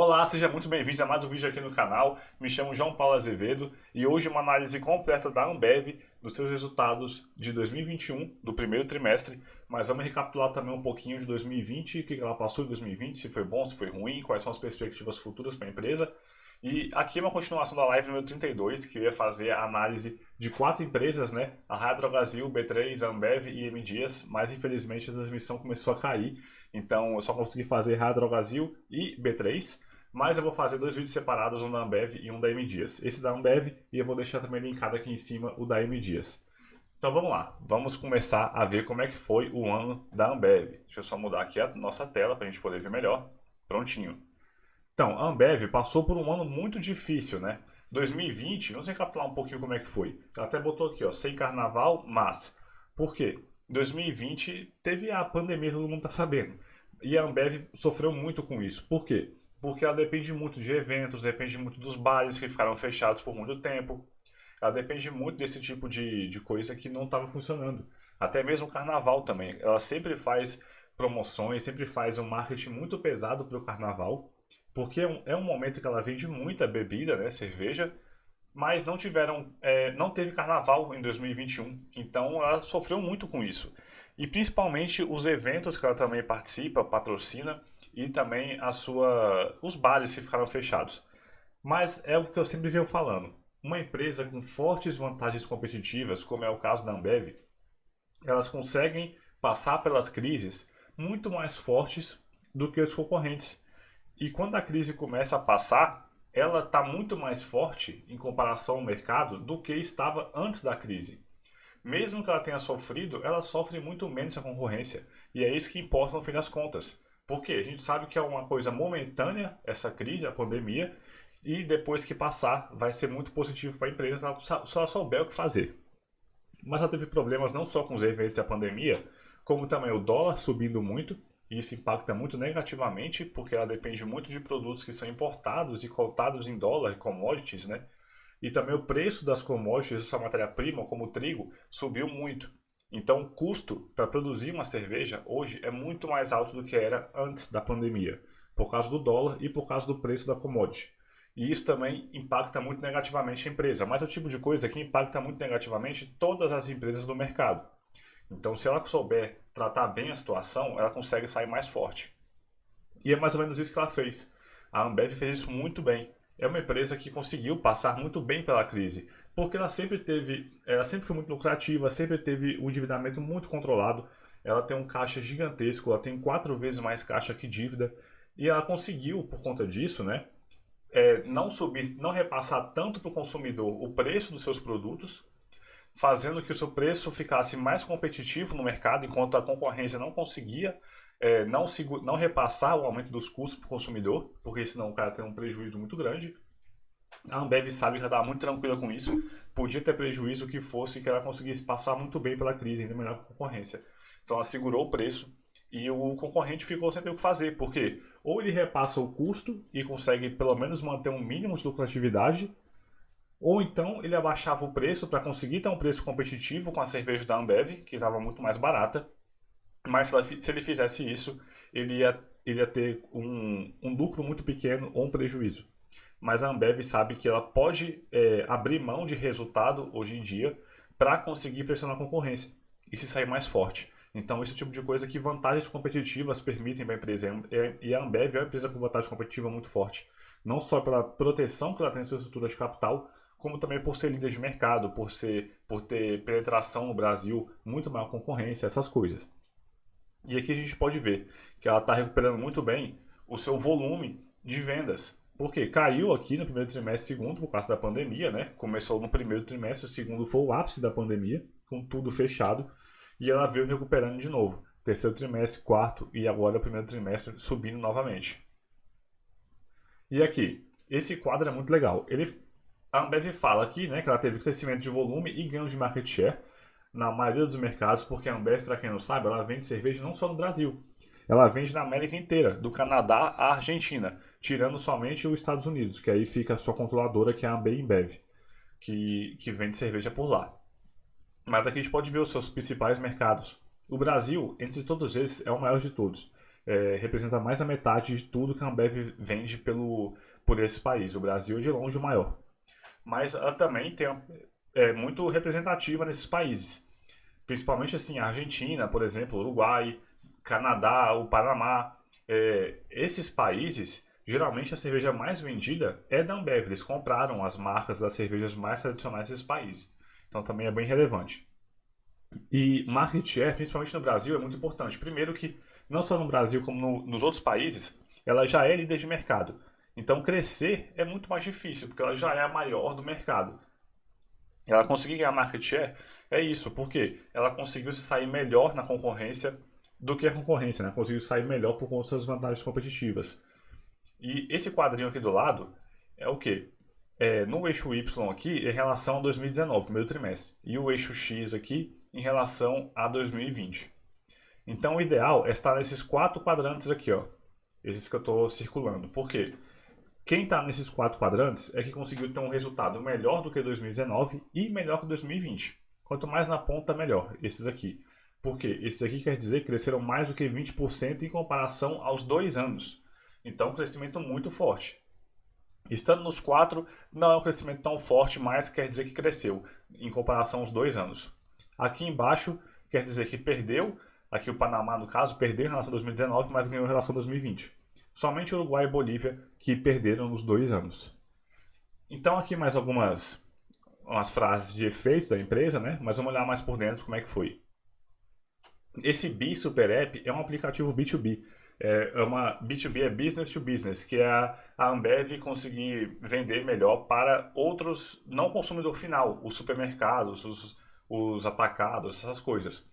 Olá, seja muito bem-vindo a mais um vídeo aqui no canal. Me chamo João Paulo Azevedo e hoje uma análise completa da Ambev dos seus resultados de 2021, do primeiro trimestre, mas vamos recapitular também um pouquinho de 2020, o que ela passou em 2020, se foi bom, se foi ruim, quais são as perspectivas futuras para a empresa. E aqui é uma continuação da live número 32, que eu ia fazer a análise de 4 empresas, né? A Raia Drogasil, B3, a Ambev e M Dias, mas infelizmente a transmissão começou a cair, então eu só consegui fazer Raia Drogasil e B3, mas eu vou fazer 2 vídeos separados, um da Ambev e um da M Dias. Esse da Ambev e eu vou deixar também linkado aqui em cima o da M Dias. Então vamos lá, vamos começar a ver como é que foi o ano da Ambev. Deixa eu só mudar aqui a nossa tela para a gente poder ver melhor. Prontinho. Então, a Ambev passou por um ano muito difícil, né? 2020, vamos recapitular um pouquinho como é que foi. Ela até botou aqui, ó, sem carnaval, mas. Por quê? 2020 teve a pandemia, todo mundo tá sabendo. E a Ambev sofreu muito com isso. Por quê? Porque ela depende muito de eventos, depende muito dos bares que ficaram fechados por muito tempo. Ela depende muito desse tipo de coisa que não estava funcionando. Até mesmo o carnaval também. Ela sempre faz promoções, sempre faz um marketing muito pesado para o carnaval, porque é um momento que ela vende muita bebida, né, cerveja, mas não teve carnaval em 2021, então ela sofreu muito com isso. E principalmente os eventos que ela também participa, patrocina, e também os bares que ficaram fechados. Mas é o que eu sempre venho falando. Uma empresa com fortes vantagens competitivas, como é o caso da Ambev, elas conseguem passar pelas crises muito mais fortes do que os concorrentes. E quando a crise começa a passar, ela está muito mais forte em comparação ao mercado do que estava antes da crise. Mesmo que ela tenha sofrido, ela sofre muito menos a concorrência. E é isso que importa no fim das contas. Porque a gente sabe que é uma coisa momentânea, essa crise, a pandemia, e depois que passar, vai ser muito positivo para a empresa se ela souber o que fazer. Mas ela teve problemas não só com os eventos e a pandemia, como também o dólar subindo muito, e isso impacta muito negativamente, porque ela depende muito de produtos que são importados e cotados em dólar, commodities, né? E também o preço das commodities, essa matéria-prima, como o trigo, subiu muito. Então, o custo para produzir uma cerveja hoje é muito mais alto do que era antes da pandemia, por causa do dólar e por causa do preço da commodity. E isso também impacta muito negativamente a empresa, mas é o tipo de coisa que impacta muito negativamente todas as empresas do mercado. Então, se ela souber tratar bem a situação, ela consegue sair mais forte. E é mais ou menos isso que ela fez. A Ambev fez isso muito bem. É uma empresa que conseguiu passar muito bem pela crise, porque ela sempre foi muito lucrativa, sempre teve um endividamento muito controlado. Ela tem um caixa gigantesco, ela tem 4 vezes mais caixa que dívida, e ela conseguiu, por conta disso, né, não subir, não repassar tanto para o consumidor o preço dos seus produtos, fazendo que o seu preço ficasse mais competitivo no mercado, enquanto a concorrência não conseguia não repassar o aumento dos custos para o consumidor, porque senão o cara tem um prejuízo muito grande. A Ambev sabe que ela estava muito tranquila com isso, podia ter prejuízo que fosse que ela conseguisse passar muito bem pela crise, ainda melhor que a concorrência. Então ela segurou o preço e o concorrente ficou sem ter o que fazer, porque ou ele repassa o custo e consegue pelo menos manter um mínimo de lucratividade, ou então ele abaixava o preço para conseguir ter um preço competitivo com a cerveja da Ambev, que estava muito mais barata. Mas se ele fizesse isso, ele ia ter um lucro muito pequeno ou um prejuízo. Mas a Ambev sabe que ela pode abrir mão de resultado hoje em dia para conseguir pressionar a concorrência e se sair mais forte. Então, esse é o tipo de coisa que vantagens competitivas permitem para a empresa. E a Ambev é uma empresa com vantagem competitiva muito forte. Não só pela proteção que ela tem em sua estrutura de capital, como também por ser líder de mercado, por ter penetração no Brasil, muito maior concorrência, essas coisas. E aqui a gente pode ver que ela está recuperando muito bem o seu volume de vendas. Porque caiu aqui no primeiro trimestre e segundo por causa da pandemia, né? Começou no primeiro trimestre, o segundo foi o ápice da pandemia, com tudo fechado. E ela veio recuperando de novo. Terceiro trimestre, quarto e agora o primeiro trimestre subindo novamente. E aqui, esse quadro é muito legal. A Ambev fala aqui, né, que ela teve crescimento de volume e ganho de market share na maioria dos mercados, porque a Ambev, para quem não sabe, ela vende cerveja não só no Brasil. Ela vende na América inteira, do Canadá à Argentina, tirando somente os Estados Unidos, que aí fica a sua controladora, que é a Ambev, que vende cerveja por lá. Mas aqui a gente pode ver os seus principais mercados. O Brasil, entre todos esses, é o maior de todos. representa mais da metade de tudo que a Ambev vende por esse país. O Brasil é de longe o maior. Mas ela também é muito representativa nesses países. Principalmente assim, a Argentina, por exemplo, Uruguai, Canadá, o Panamá. Esses países, geralmente a cerveja mais vendida é da Ambev. Eles compraram as marcas das cervejas mais tradicionais desses países. Então também é bem relevante. E market share, principalmente no Brasil, é muito importante. Primeiro que, não só no Brasil como nos outros países, ela já é líder de mercado. Então crescer é muito mais difícil, porque ela já é a maior do mercado. Ela conseguir ganhar market share é isso, porque ela conseguiu se sair melhor na concorrência do que a concorrência, né? Conseguiu sair melhor por conta das vantagens competitivas. E esse quadrinho aqui do lado é o quê? No eixo Y aqui, em relação a 2019, primeiro trimestre. E o eixo X aqui, em relação a 2020. Então, o ideal é estar nesses 4 quadrantes aqui, ó. Esses que eu estou circulando. Por quê? Quem está nesses 4 quadrantes é que conseguiu ter um resultado melhor do que 2019 e melhor que 2020. Quanto mais na ponta, melhor. Esses aqui. Por quê? Esses aqui quer dizer que cresceram mais do que 20% em comparação aos 2 anos. Então, um crescimento muito forte. Estando nos 4, não é um crescimento tão forte, mas quer dizer que cresceu em comparação aos 2 anos. Aqui embaixo quer dizer que perdeu, aqui o Panamá no caso, perdeu em relação a 2019, mas ganhou em relação a 2020. Somente Uruguai e Bolívia que perderam nos 2 anos. Então aqui mais umas frases de efeito da empresa, né? Mas vamos olhar mais por dentro como é que foi. Esse B Super App é um aplicativo B2B. Uma B2B é business to business, que é a Ambev conseguir vender melhor para outros, não consumidor final, os supermercados, os atacados, essas coisas,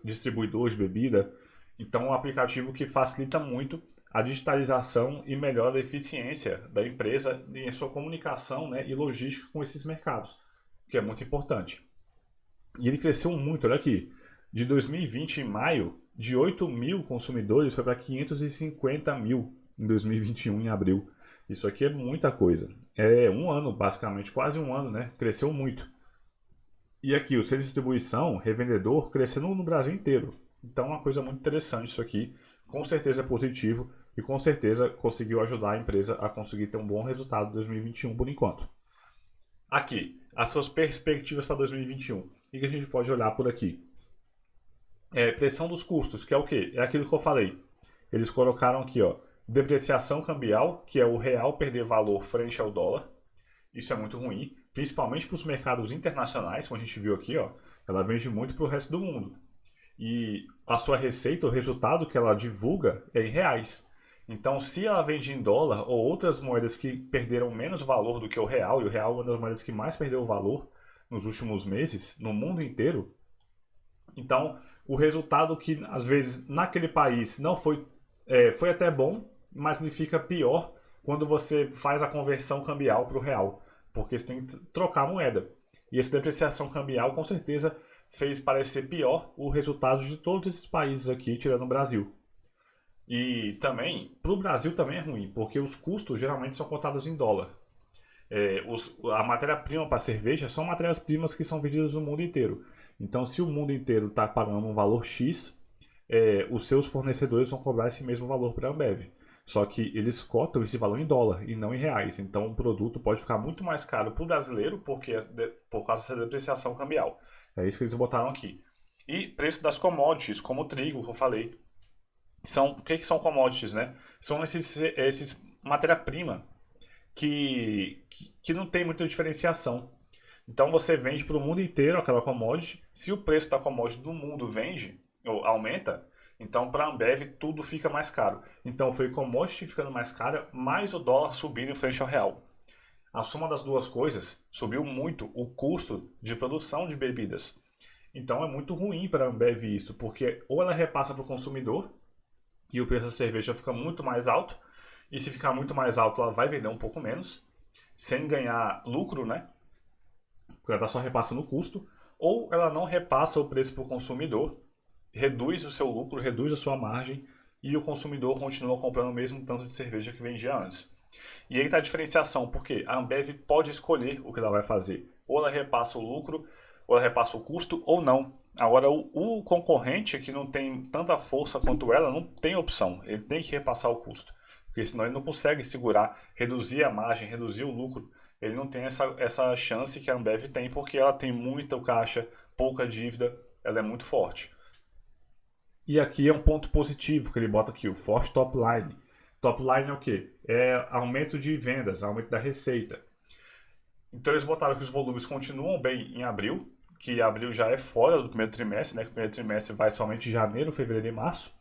distribuidores de bebida. Então é um aplicativo que facilita muito a digitalização e melhora a eficiência da empresa em sua comunicação, né, e logística com esses mercados, que é muito importante. E ele cresceu muito, olha aqui, de 2020 em maio, de 8 mil consumidores foi para 550 mil em 2021, em abril. Isso aqui é muita coisa. É um ano, basicamente, quase um ano, né? Cresceu muito. E aqui, o centro de distribuição, revendedor, crescendo no Brasil inteiro. Então, é uma coisa muito interessante isso aqui. Com certeza é positivo e com certeza conseguiu ajudar a empresa a conseguir ter um bom resultado em 2021 por enquanto. Aqui, as suas perspectivas para 2021. O que a gente pode olhar por aqui? Pressão dos custos, que é o quê? É aquilo que eu falei. Eles colocaram aqui, ó, depreciação cambial, que é o real perder valor frente ao dólar. Isso é muito ruim, principalmente para os mercados internacionais, como a gente viu aqui, ó, ela vende muito para o resto do mundo. E a sua receita, o resultado que ela divulga é em reais. Então, se ela vende em dólar ou outras moedas que perderam menos valor do que o real, e o real é uma das moedas que mais perdeu valor nos últimos meses, no mundo inteiro, então o resultado que às vezes naquele país não foi, foi até bom, mas ele fica pior quando você faz a conversão cambial para o real, porque você tem que trocar a moeda. E essa depreciação cambial com certeza fez parecer pior o resultado de todos esses países aqui, tirando o Brasil. E também, para o Brasil também é ruim, porque os custos geralmente são cotados em dólar. A matéria-prima para cerveja são matérias-primas que são vendidas no mundo inteiro. Então, se o mundo inteiro está pagando um valor X, os seus fornecedores vão cobrar esse mesmo valor para a Ambev. Só que eles cotam esse valor em dólar e não em reais. Então, o produto pode ficar muito mais caro para o brasileiro por causa dessa depreciação cambial. É isso que eles botaram aqui. E preço das commodities, como o trigo, que eu falei. O que são commodities, né? São esses matéria-prima que não tem muita diferenciação. Então você vende para o mundo inteiro aquela commodity. Se o preço da commodity do mundo vende ou aumenta, então para a Ambev tudo fica mais caro. Então foi commodity ficando mais cara, mais o dólar subindo em frente ao real. A soma das duas coisas subiu muito o custo de produção de bebidas. Então é muito ruim para a Ambev isso, porque ou ela repassa para o consumidor e o preço da cerveja fica muito mais alto, e se ficar muito mais alto ela vai vender um pouco menos, sem ganhar lucro, né? Porque ela está só repassando o custo, ou ela não repassa o preço para o consumidor, reduz o seu lucro, reduz a sua margem, e o consumidor continua comprando o mesmo tanto de cerveja que vendia antes. E aí está a diferenciação, porque a Ambev pode escolher o que ela vai fazer. Ou ela repassa o lucro, ou ela repassa o custo, ou não. Agora, o concorrente que não tem tanta força quanto ela, não tem opção. Ele tem que repassar o custo. Porque senão ele não consegue segurar, reduzir a margem, reduzir o lucro. Ele não tem essa chance que a Ambev tem, porque ela tem muita caixa, pouca dívida, ela é muito forte. E aqui é um ponto positivo que ele bota aqui, o forte top line. Top line é o quê? É aumento de vendas, aumento da receita. Então eles botaram que os volumes continuam bem em abril, que abril já é fora do primeiro trimestre, né? Que o primeiro trimestre vai somente de janeiro, fevereiro e março.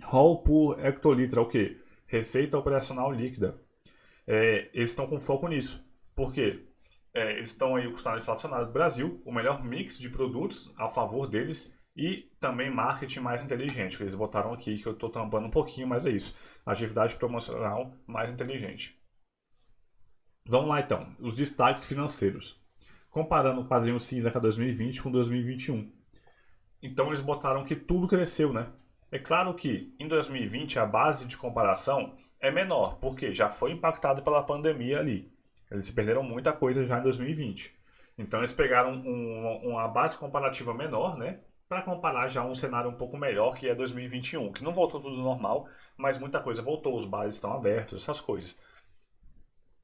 ROL por hectolitro é o quê? Receita operacional líquida. Eles estão com foco nisso. Por quê? Eles estão aí com o cenário inflacionário do Brasil, o melhor mix de produtos a favor deles e também marketing mais inteligente, que eles botaram aqui, que eu estou tampando um pouquinho, mas é isso. Atividade promocional mais inteligente. Vamos lá então, os destaques financeiros. Comparando o quadrinho cinza 2020 com 2021. Então eles botaram que tudo cresceu, né? É claro que em 2020 a base de comparação é menor, porque já foi impactado pela pandemia ali. Eles perderam muita coisa já em 2020. Então eles pegaram uma base comparativa menor, né? Para comparar já um cenário um pouco melhor que é 2021, que não voltou tudo normal, mas muita coisa voltou, os bares estão abertos, essas coisas.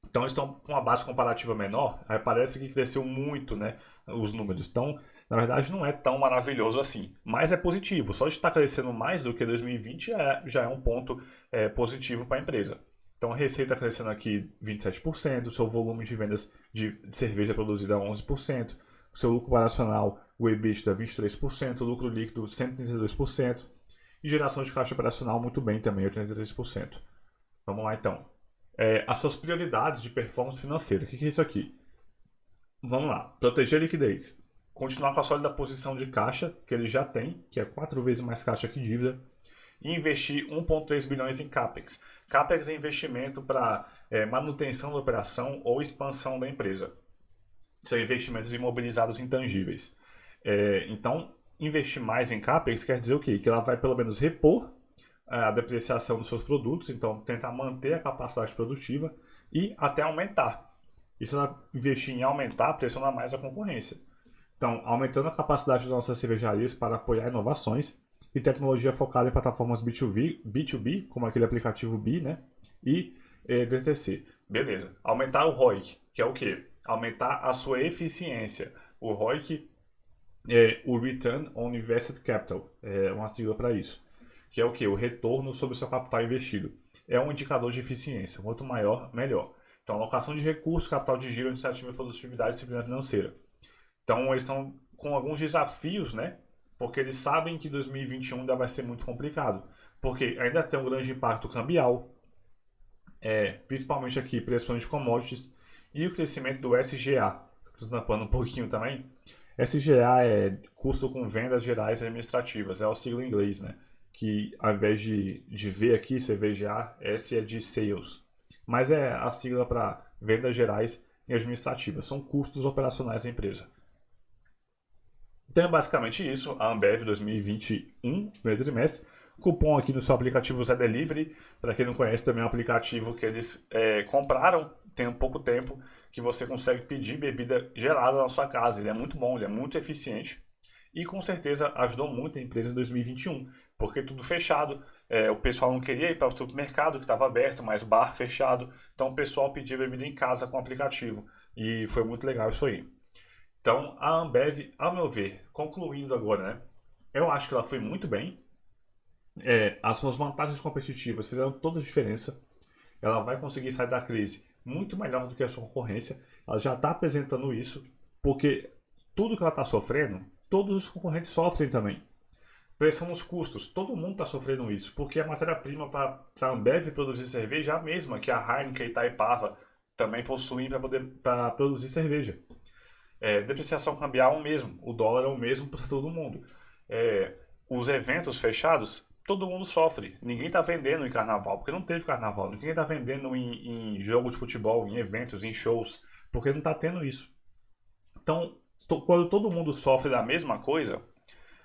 Então eles estão com uma base comparativa menor, aí parece que cresceu muito, né, os números. Então, na verdade, não é tão maravilhoso assim, mas é positivo. Só de estar crescendo mais do que 2020 já é um ponto positivo para a empresa. Então, a receita crescendo aqui 27%, o seu volume de vendas de cerveja produzida 11%, o seu lucro operacional, o EBITDA 23%, o lucro líquido 132%, e geração de caixa operacional muito bem também, 83%. Vamos lá então. As suas prioridades de performance financeira. O que é isso aqui? Vamos lá. Proteger a liquidez. Continuar com a sólida posição de caixa, que ele já tem, que é 4 vezes mais caixa que dívida. E investir 1,3 bilhões em CAPEX. CAPEX é investimento para manutenção da operação ou expansão da empresa. São investimentos imobilizados intangíveis. Então, investir mais em CAPEX quer dizer o quê? Que ela vai pelo menos repor a depreciação dos seus produtos, então tentar manter a capacidade produtiva e até aumentar. E se ela investir em aumentar, pressiona mais a concorrência. Então, aumentando a capacidade das nossas cervejarias para apoiar inovações e tecnologia focada em plataformas B2B, como aquele aplicativo B, né? E DTC. Beleza. Aumentar o ROIC, que é o quê? Aumentar a sua eficiência. O ROIC é o Return on Invested Capital, é uma sigla para isso. Que é o que? O retorno sobre o seu capital investido. É um indicador de eficiência. Quanto maior, melhor. Então, alocação de recursos, capital de giro, iniciativa de produtividade e disciplina financeira. Então, eles estão com alguns desafios, né? Porque eles sabem que 2021 ainda vai ser muito complicado. Porque ainda tem um grande impacto cambial, principalmente aqui pressões de commodities e o crescimento do SGA. Estou tampando um pouquinho também. SGA é custo com vendas gerais e administrativas, é o sigla em inglês, né? Que ao invés de V aqui, CVGA, S é de Sales. Mas é a sigla para vendas gerais e administrativas. São custos operacionais da empresa. Então é basicamente isso. A Ambev 2021, primeiro trimestre. Cupom aqui no seu aplicativo Zé Delivery. Para quem não conhece, também é um aplicativo que eles compraram tem um pouco tempo, que você consegue pedir bebida gelada na sua casa. Ele é muito bom, ele é muito eficiente. E com certeza ajudou muito a empresa em 2021, porque tudo fechado, o pessoal não queria ir para o supermercado que estava aberto, mas bar fechado, então o pessoal pedia bebida em casa com o aplicativo, e foi muito legal isso aí. Então a Ambev, ao meu ver, concluindo agora, né, eu acho que ela foi muito bem, as suas vantagens competitivas fizeram toda a diferença, ela vai conseguir sair da crise muito melhor do que a sua concorrência, ela já está apresentando isso, porque tudo que ela está sofrendo, todos os concorrentes sofrem também. Pressão nos custos, todo mundo está sofrendo isso, porque a matéria-prima para a Ambev produzir cerveja é a mesma que a Heineken e Itaipava também possuem para produzir cerveja. Depreciação cambial é o mesmo, o dólar é o mesmo para todo mundo. Os eventos fechados, todo mundo sofre. Ninguém está vendendo em carnaval, porque não teve carnaval. Ninguém está vendendo em jogo de futebol, em eventos, em shows, porque não está tendo isso. Então, quando todo mundo sofre da mesma coisa,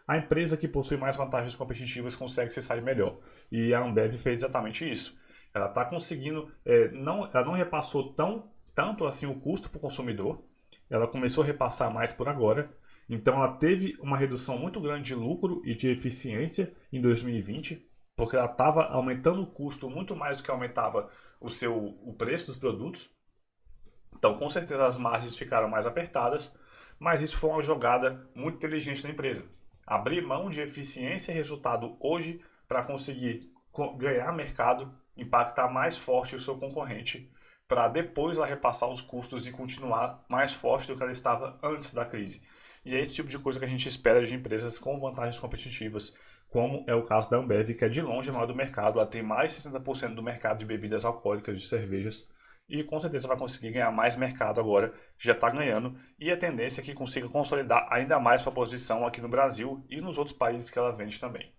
a empresa que possui mais vantagens competitivas consegue se sair melhor. E a Ambev fez exatamente isso. Ela está conseguindo, ela não repassou tanto assim o custo para o consumidor, ela começou a repassar mais por agora, Então ela teve uma redução muito grande de lucro e de eficiência em 2020, porque ela estava aumentando o custo muito mais do que aumentava o preço dos produtos. Então, com certeza, as margens ficaram mais apertadas, mas isso foi uma jogada muito inteligente da empresa. Abrir mão de eficiência e resultado hoje para conseguir ganhar mercado, impactar mais forte o seu concorrente, para depois ela repassar os custos e continuar mais forte do que ela estava antes da crise. E é esse tipo de coisa que a gente espera de empresas com vantagens competitivas, como é o caso da Ambev, que é de longe a maior do mercado, ela tem mais de 60% do mercado de bebidas alcoólicas, de cervejas, e com certeza vai conseguir ganhar mais mercado agora, já está ganhando, e a tendência é que consiga consolidar ainda mais sua posição aqui no Brasil e nos outros países que ela vende também.